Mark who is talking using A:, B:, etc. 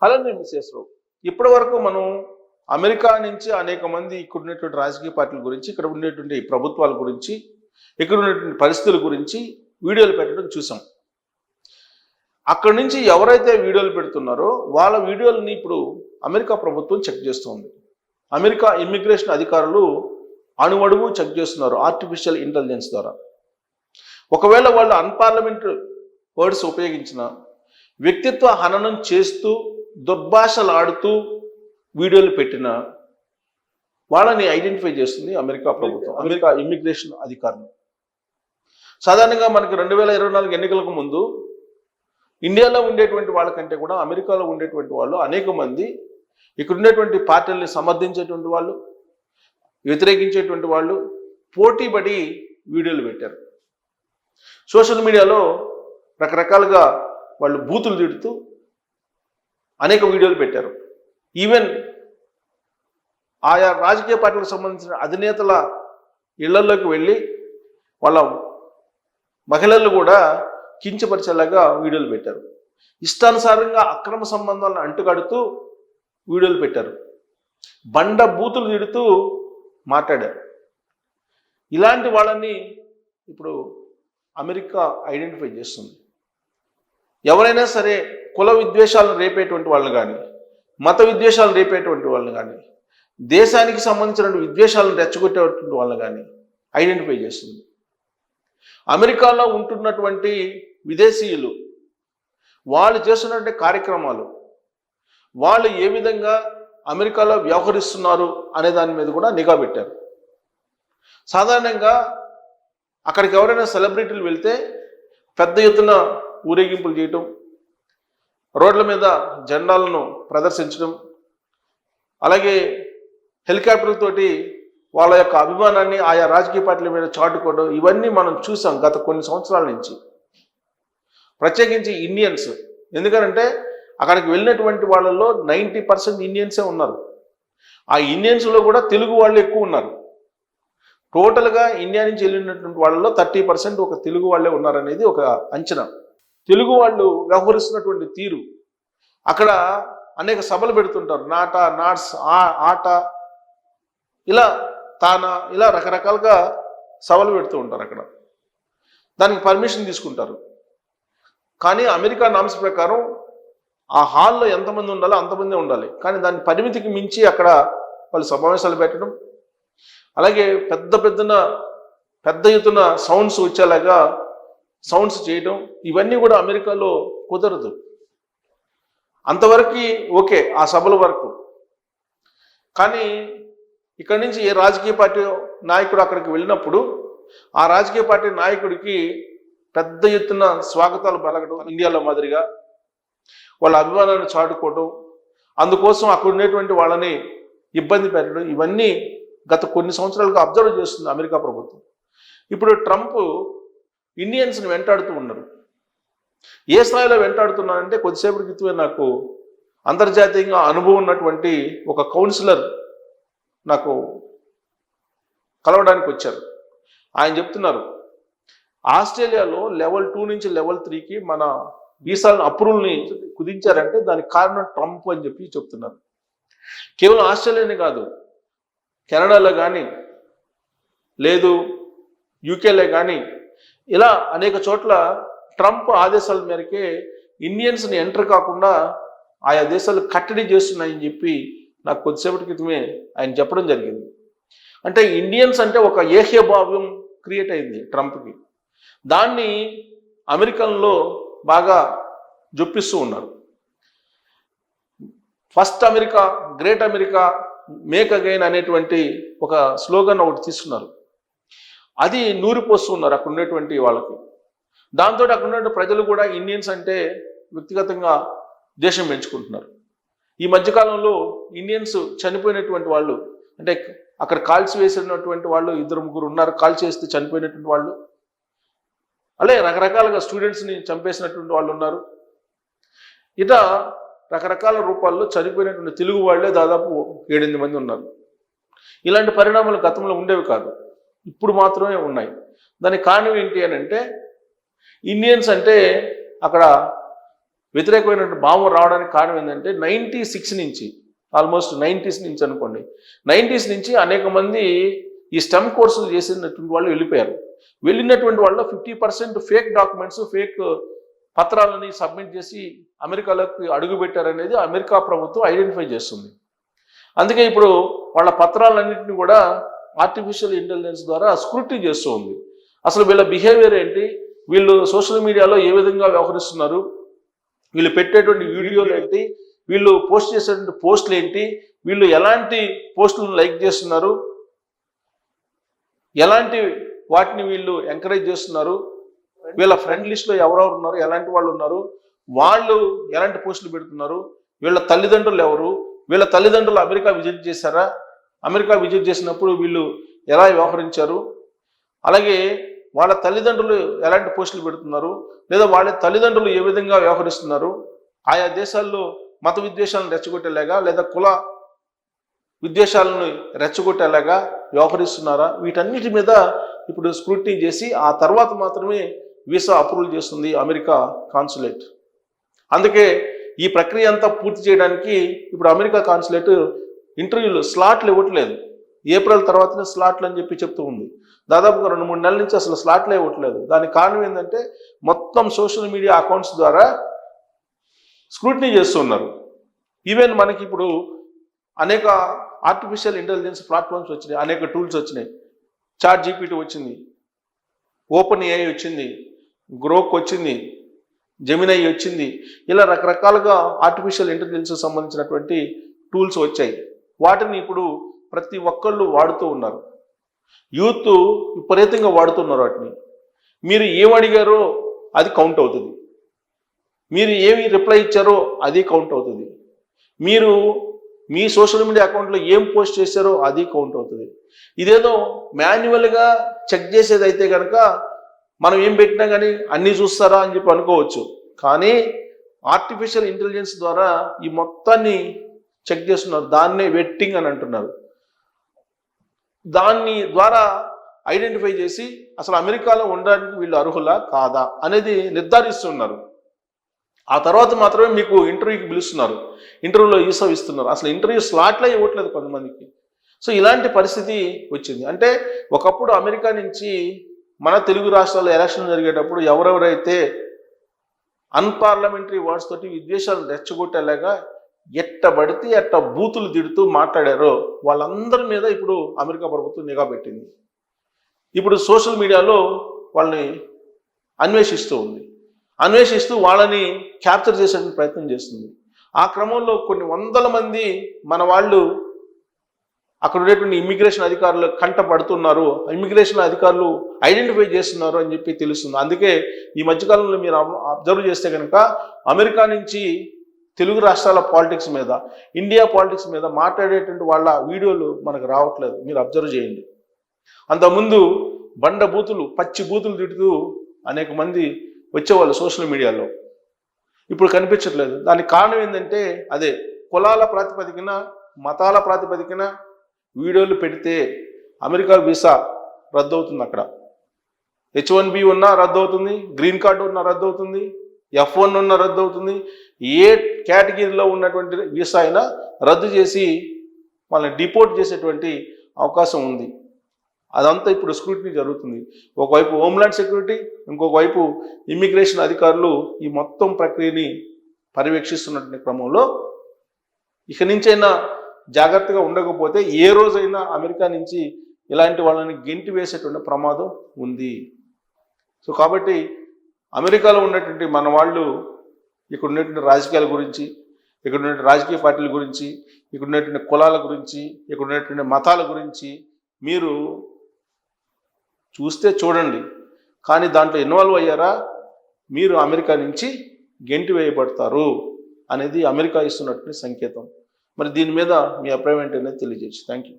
A: అలానే మిస్సెస్ రావు ఇప్పటి వరకు మనం అమెరికా నుంచి అనేక మంది ఇక్కడ ఉన్నటువంటి రాజకీయ పార్టీల గురించి, ఇక్కడ ఉండేటువంటి ప్రభుత్వాల గురించి, ఇక్కడ ఉన్నటువంటి పరిస్థితుల గురించి వీడియోలు పెట్టడం చూసాం. అక్కడి నుంచి ఎవరైతే వీడియోలు పెడుతున్నారో వాళ్ళ వీడియోలని ఇప్పుడు అమెరికా ప్రభుత్వం చెక్ చేస్తుంది. అమెరికా ఇమ్మిగ్రేషన్ అధికారులు అణువడుగు చెక్ చేస్తున్నారు ఆర్టిఫిషియల్ ఇంటెలిజెన్స్ ద్వారా. ఒకవేళ వాళ్ళు అన్పార్లమెంటరీ వర్డ్స్ ఉపయోగించిన, వ్యక్తిత్వ హననం చేస్తూ దుర్భాషలు ఆడుతూ వీడియోలు పెట్టిన వాళ్ళని ఐడెంటిఫై చేస్తుంది అమెరికా ప్రభుత్వం, అమెరికా ఇమ్మిగ్రేషన్ అధికారులు. సాధారణంగా మనకి 2024 ఎన్నికలకు ముందు ఇండియాలో ఉండేటువంటి వాళ్ళకంటే కూడా అమెరికాలో ఉండేటువంటి వాళ్ళు అనేక మంది ఇక్కడ ఉండేటువంటి పార్టీలని సమర్థించేటువంటి వాళ్ళు, వ్యతిరేకించేటువంటి వాళ్ళు పోటీపడి వీడియోలు పెట్టారు. సోషల్ మీడియాలో రకరకాలుగా వాళ్ళు బూతులు తిడుతూ అనేక వీడియోలు పెట్టారు. ఈవెన్ ఆయా రాజకీయ పార్టీలకు సంబంధించిన అధినేతల ఇళ్లలోకి వెళ్ళి వాళ్ళ మహిళలు కూడా కించపరిచేలాగా వీడియోలు పెట్టారు. ఇష్టానుసారంగా అక్రమ సంబంధాలను అంటుకడుతూ వీడియోలు పెట్టారు. బండ బూతులు తిడుతూ మాట్లాడారు. ఇలాంటి వాళ్ళని ఇప్పుడు అమెరికా ఐడెంటిఫై చేస్తుంది. ఎవరైనా సరే కుల విద్వేషాలను రేపేటువంటి వాళ్ళని కానీ, మత విద్వేషాలను రేపేటువంటి వాళ్ళని కానీ, దేశానికి సంబంధించిన విద్వేషాలను రెచ్చగొట్టేటువంటి వాళ్ళని కానీ ఐడెంటిఫై చేస్తుంది. అమెరికాలో ఉంటున్నటువంటి విదేశీయులు వాళ్ళు చేస్తున్నటువంటి కార్యక్రమాలు, వాళ్ళు ఏ విధంగా అమెరికాలో వ్యవహరిస్తున్నారు అనే దాని మీద కూడా నిఘా పెట్టారు. సాధారణంగా అక్కడికి ఎవరైనా సెలబ్రిటీలు వెళ్తే పెద్ద ఎత్తున ఊరేగింపులు చేయటం, రోడ్ల మీద జెండాలను ప్రదర్శించడం, అలాగే హెలికాప్టర్లతోటి వాళ్ళ యొక్క అభిమానాన్ని ఆయా రాజకీయ పార్టీల మీద చాటుకోవడం, ఇవన్నీ మనం చూసాం గత కొన్ని సంవత్సరాల నుంచి. ప్రత్యేకించి ఇండియన్స్, ఎందుకంటే అక్కడికి వెళ్ళినటువంటి వాళ్ళల్లో 90% ఇండియన్సే ఉన్నారు. ఆ ఇండియన్స్లో కూడా తెలుగు వాళ్ళు ఎక్కువ ఉన్నారు. టోటల్గా ఇండియా నుంచి వెళ్ళినటువంటి వాళ్ళలో 30% ఒక తెలుగు వాళ్ళే ఉన్నారనేది ఒక అంచనా. తెలుగు వాళ్ళు వ్యవహరిస్తున్నటువంటి తీరు, అక్కడ అనేక సభలు పెడుతుంటారు. నాట, నాట్స్, ఆట, ఇలా తానా, ఇలా రకరకాలుగా సభలు పెడుతూ ఉంటారు. అక్కడ దానికి పర్మిషన్ తీసుకుంటారు. కానీ అమెరికా నామ్స్ ప్రకారం ఆ హాల్లో ఎంతమంది ఉండాలో అంతమంది ఉండాలి. కానీ దాని పరిమితికి మించి అక్కడ వాళ్ళు సమావేశాలు పెట్టడం, అలాగే పెద్ద ఎత్తున సౌండ్స్ వచ్చేలాగా సౌండ్స్ చేయడం, ఇవన్నీ కూడా అమెరికాలో కుదరదు. అంతవరకు ఓకే ఆ సభల వరకు. కానీ ఇక్కడి నుంచి ఏ రాజకీయ పార్టీ నాయకుడు అక్కడికి వెళ్ళినప్పుడు ఆ రాజకీయ పార్టీ నాయకుడికి పెద్ద ఎత్తున స్వాగతాలు పలకడం, ఇండియాలో మాదిరిగా వాళ్ళ అభిమానాన్ని చాటుకోవడం, అందుకోసం అక్కడ ఉండేటువంటి వాళ్ళని ఇబ్బంది పెట్టడం, ఇవన్నీ గత కొన్ని సంవత్సరాలుగా అబ్జర్వ్ చేస్తుంది అమెరికా ప్రభుత్వం. ఇప్పుడు ట్రంప్ ఇండియన్స్ని వెంటాడుతూ ఉన్నారు. ఏ స్థాయిలో వెంటాడుతున్నారంటే, కొద్దిసేపటి క్రితమే నాకు అంతర్జాతీయంగా అనుభవం ఉన్నటువంటి ఒక కౌన్సిలర్ నాకు కలవడానికి వచ్చారు. ఆయన చెప్తున్నారు, ఆస్ట్రేలియాలో లెవెల్ 2 నుంచి లెవెల్ 3కి మన వీసాలను అప్రూవల్ని కుదించారంటే దానికి కారణం ట్రంప్ అని చెప్పి చెప్తున్నారు. కేవలం ఆస్ట్రేలియానే కాదు, కెనడాలో కానీ, లేదు యూకేలో కానీ, ఇలా అనేక చోట్ల ట్రంప్ ఆదేశాల మేరకే ఇండియన్స్ని ఎంటర్ కాకుండా ఆయా దేశాలు కట్టడి చేస్తున్నాయని చెప్పి నాకు కొద్దిసేపటి క్రితమే ఆయన చెప్పడం జరిగింది. అంటే ఇండియన్స్ అంటే ఒక ఏహ్యభావ్యం క్రియేట్ అయింది ట్రంప్కి. దాన్ని అమెరికన్లో బాగా జొప్పిస్తూ ఉన్నారు. First America, great America, make again అనేటువంటి ఒక స్లోగన్ ఒకటి తీసుకున్నారు. అది నూరిపోస్తూ ఉన్నారు అక్కడ ఉండేటువంటి వాళ్ళకి. దాంతో అక్కడ ఉన్నటువంటి ప్రజలు కూడా ఇండియన్స్ అంటే వ్యక్తిగతంగా దేశం పెంచుకుంటున్నారు. ఈ మధ్యకాలంలో ఇండియన్స్ చనిపోయినటువంటి వాళ్ళు, అంటే అక్కడ కాల్చి వేసినటువంటి వాళ్ళు 2-3 ఉన్నారు, కాల్చి వేస్తే చనిపోయినటువంటి వాళ్ళు, అలాగే రకరకాలుగా స్టూడెంట్స్ని చంపేసినటువంటి వాళ్ళు ఉన్నారు. ఇట రకరకాల రూపాల్లో చనిపోయినటువంటి తెలుగు వాళ్ళే దాదాపు 7-8 మంది ఉన్నారు. ఇలాంటి పరిణామాలు గతంలో ఉండేవి కాదు, ఇప్పుడు మాత్రమే ఉన్నాయి. దానికి కారణం ఏంటి అని అంటే, ఇండియన్స్ అంటే అక్కడ వ్యతిరేకమైన భావం రావడానికి కారణం ఏంటంటే 96 నుంచి, ఆల్మోస్ట్ 90s నుంచి అనుకోండి, 90s నుంచి అనేక మంది ఈ స్టెమ్ కోర్సులు చేసినటువంటి వాళ్ళు వెళ్ళిపోయారు. వెళ్ళినటువంటి వాళ్ళు 50% ఫేక్ డాక్యుమెంట్స్, ఫేక్ పత్రాలని సబ్మిట్ చేసి అమెరికాలోకి అడుగుపెట్టారనేది అమెరికా ప్రభుత్వం ఐడెంటిఫై చేస్తుంది. అందుకే ఇప్పుడు వాళ్ళ పత్రాలన్నింటినీ కూడా ఆర్టిఫిషియల్ ఇంటెలిజెన్స్ ద్వారా స్క్రూటినీ చేస్తూ ఉంది. అసలు వీళ్ళ బిహేవియర్ ఏంటి, వీళ్ళు సోషల్ మీడియాలో ఏ విధంగా వ్యవహరిస్తున్నారు, వీళ్ళు పెట్టేటువంటి వీడియోలు ఏంటి, వీళ్ళు పోస్ట్ చేసేటువంటి పోస్టులు ఏంటి, వీళ్ళు ఎలాంటి పోస్టులను లైక్ చేస్తున్నారు, ఎలాంటి వాటిని వీళ్ళు ఎంకరేజ్ చేస్తున్నారు, వీళ్ళ ఫ్రెండ్ లిస్ట్లో ఎవరెవరు ఉన్నారు, ఎలాంటి వాళ్ళు ఉన్నారు, వాళ్ళు ఎలాంటి పోస్టులు పెడుతున్నారు, వీళ్ళ తల్లిదండ్రులు ఎవరు, వీళ్ళ తల్లిదండ్రులు అమెరికా విజిట్ చేశారా, అమెరికా విజిట్ చేసినప్పుడు వీళ్ళు ఎలా వ్యవహరించారు, అలాగే వాళ్ళ తల్లిదండ్రులు ఎలాంటి పోస్టులు పెడుతున్నారు, లేదా వాళ్ళ తల్లిదండ్రులు ఏ విధంగా వ్యవహరిస్తున్నారు, ఆయా దేశాల్లో మత విద్వేషాలను రెచ్చగొట్టేలాగా లేదా కుల విద్వేషాలను రెచ్చగొట్టేలాగా వ్యవహరిస్తున్నారా, వీటన్నిటి మీద ఇప్పుడు స్క్రూటినీ చేసి ఆ తర్వాత మాత్రమే వీసా అప్రూవల్ చేస్తుంది అమెరికా కాన్సులేట్. అందుకే ఈ ప్రక్రియ అంతా పూర్తి చేయడానికి ఇప్పుడు అమెరికా కాన్సులేట్ ఇంటర్వ్యూలు స్లాట్లు ఇవ్వట్లేదు. ఏప్రిల్ తర్వాతనే స్లాట్లు అని చెప్పి చెప్తూ ఉంది. దాదాపుగా 2-3 నెలల నుంచి అసలు స్లాట్లే ఇవ్వట్లేదు. దానికి కారణం ఏంటంటే మొత్తం సోషల్ మీడియా అకౌంట్స్ ద్వారా స్క్రూటినీ చేస్తున్నారు. ఈవెన్ మనకి ఇప్పుడు అనేక ఆర్టిఫిషియల్ ఇంటెలిజెన్స్ ప్లాట్ఫామ్స్ వచ్చినాయి, అనేక టూల్స్ వచ్చినాయి. చాట్ జీపీటీ వచ్చింది, ఓపెన్ ఏఐ వచ్చింది, గ్రోక్ వచ్చింది, జెమినై వచ్చింది. ఇలా రకరకాలుగా ఆర్టిఫిషియల్ ఇంటెలిజెన్స్ సంబంధించినటువంటి టూల్స్ వచ్చాయి. వాటిని ఇప్పుడు ప్రతి ఒక్కళ్ళు వాడుతూ ఉన్నారు. యూత్ విపరీతంగా వాడుతున్నారు వాటిని. మీరు ఏమడిగారో అది కౌంట్ అవుతుంది, మీరు ఏమి రిప్లై ఇచ్చారో అది కౌంట్ అవుతుంది, మీరు మీ సోషల్ మీడియా అకౌంట్లో ఏం పోస్ట్ చేశారో అది కౌంట్ అవుతుంది. ఇదేదో మాన్యువల్గా చెక్ చేసేది అయితే కనుక మనం ఏం పెట్టినా కానీ అన్నీ చూస్తారా అని చెప్పి అనుకోవచ్చు. కానీ ఆర్టిఫిషియల్ ఇంటెలిజెన్స్ ద్వారా ఈ మొత్తాన్ని చెక్ చేస్తున్నారు. దాన్నే వెట్టింగ్ అని అంటున్నారు. దాన్ని ద్వారా ఐడెంటిఫై చేసి అసలు అమెరికాలో ఉండడానికి వీళ్ళు అర్హులా కాదా అనేది నిర్ధారిస్తున్నారు. ఆ తర్వాత మాత్రమే మీకు ఇంటర్వ్యూకి పిలుస్తున్నారు, ఇంటర్వ్యూలో వీసా ఇస్తున్నారు. అసలు ఇంటర్వ్యూ స్లాట్లే ఇవ్వట్లేదు కొంతమందికి. సో ఇలాంటి పరిస్థితి వచ్చింది. అంటే ఒకప్పుడు అమెరికా నుంచి మన తెలుగు రాష్ట్రాల్లో ఎలక్షన్ జరిగేటప్పుడు ఎవరెవరైతే అన్పార్లమెంటరీ వర్డ్స్ తోటి విద్వేషాలను రెచ్చగొట్టేలాగా ఎట్టబడితే ఎట్ట బూతులు తిడుతూ మాట్లాడారో వాళ్ళందరి మీద ఇప్పుడు అమెరికా ప్రభుత్వం నిఘా పెట్టింది. ఇప్పుడు సోషల్ మీడియాలో వాళ్ళని అన్వేషిస్తూ ఉంది. అన్వేషిస్తూ వాళ్ళని క్యాప్చర్ చేసే ప్రయత్నం చేస్తుంది. ఆ క్రమంలో కొన్ని వందల మంది మన వాళ్ళు అక్కడ ఉండేటువంటి ఇమ్మిగ్రేషన్ అధికారులు కంటపడుతున్నారు, ఇమ్మిగ్రేషన్ అధికారులు ఐడెంటిఫై చేస్తున్నారు అని చెప్పి తెలుస్తుంది. అందుకే ఈ మధ్యకాలంలో మీరు అబ్జర్వ్ చేస్తే కనుక అమెరికా నుంచి తెలుగు రాష్ట్రాల పాలిటిక్స్ మీద, ఇండియా పాలిటిక్స్ మీద మాట్లాడేటువంటి వాళ్ళ వీడియోలు మనకు రావట్లేదు. మీరు అబ్జర్వ్ చేయండి. అంతకుముందు బండ బూతులు, పచ్చి బూతులు తిడుతూ అనేక మంది వచ్చేవాళ్ళు సోషల్ మీడియాలో. ఇప్పుడు కనిపించట్లేదు. దానికి కారణం ఏంటంటే అదే కులాల ప్రాతిపదికన, మతాల ప్రాతిపదికన వీడియోలు పెడితే అమెరికా వీసా రద్దు అవుతుంది. అక్కడ H1B ఉన్నా రద్దు అవుతుంది, గ్రీన్ కార్డు ఉన్నా రద్దు అవుతుంది, F1 ఉన్నా రద్దు అవుతుంది. ఏ కేటగిరీలో ఉన్నటువంటి వీసా అయినా రద్దు చేసి వాళ్ళని డిపోర్ట్ చేసేటువంటి అవకాశం ఉంది. అదంతా ఇప్పుడు స్క్రూటినీ జరుగుతుంది. ఒకవైపు హోమ్లాండ్ సెక్యూరిటీ, ఇంకొక వైపు ఇమ్మిగ్రేషన్ అధికారులు ఈ మొత్తం ప్రక్రియని పర్యవేక్షిస్తున్నటువంటి క్రమంలో ఇక నుంచైనా జాగ్రత్తగా ఉండకపోతే ఏ రోజైనా అమెరికా నుంచి ఇలాంటి వాళ్ళని గెంటి వేసేటువంటి ప్రమాదం ఉంది. సో కాబట్టి అమెరికాలో ఉన్నటువంటి మన వాళ్ళు ఇక్కడ ఉన్నటువంటి రాజకీయాల గురించి, ఇక్కడ ఉన్నటువంటి రాజకీయ పార్టీల గురించి, ఇక్కడ ఉన్నటువంటి కులాల గురించి, ఇక్కడ ఉన్నటువంటి మతాల గురించి మీరు చూస్తే చూడండి, కానీ దాంట్లో ఇన్వాల్వ్ అయ్యారా మీరు అమెరికా నుంచి గెంటి వేయబడతారు అనేది అమెరికా ఇస్తున్నటువంటి సంకేతం. మరి దీని మీద మీ అభిప్రాయం ఏంటనేది తెలియజేయచ్చు. Thank you.